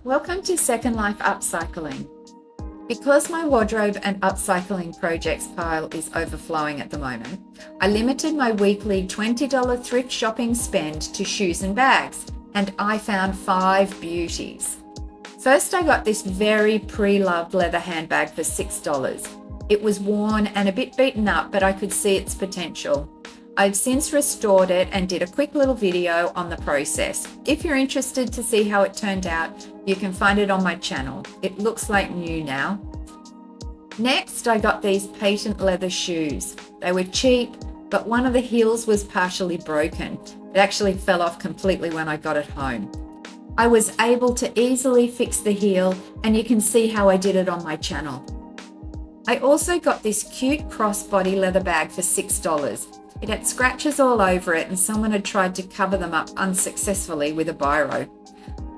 Welcome to Second Life Upcycling. Because my wardrobe and upcycling projects pile is overflowing at the moment, I limited my weekly $20 thrift shopping spend to shoes and bags, and I found 5 beauties. First, I got this very pre-loved leather handbag for $6. It was worn and a bit beaten up, but I could see its potential. I've since restored it and did a quick little video on the process. If you're interested to see how it turned out, you can find it on my channel. It looks like new now. Next, I got these patent leather shoes. They were cheap, but one of the heels was partially broken. It actually fell off completely when I got it home. I was able to easily fix the heel, and you can see how I did it on my channel. I also got this cute crossbody leather bag for $6. It had scratches all over it and someone had tried to cover them up unsuccessfully with a biro.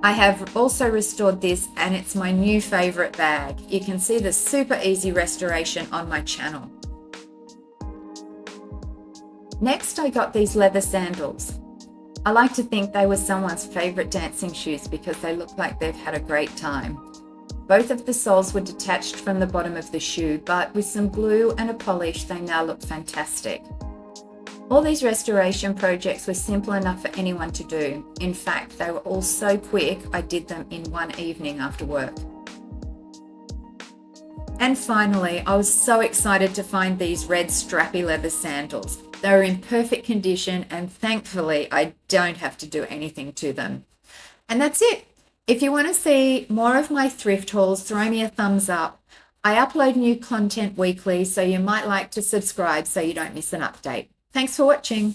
I have also restored this and it's my new favourite bag. You can see the super easy restoration on my channel. Next, I got these leather sandals. I like to think they were someone's favourite dancing shoes because they look like they've had a great time. Both of the soles were detached from the bottom of the shoe, but with some glue and a polish, they now look fantastic. All these restoration projects were simple enough for anyone to do. In fact, they were all so quick, I did them in one evening after work. And finally, I was so excited to find these red strappy leather sandals. They were in perfect condition and thankfully I don't have to do anything to them. And that's it. If you want to see more of my thrift hauls, throw me a thumbs up. I upload new content weekly, so you might like to subscribe so you don't miss an update. Thanks for watching.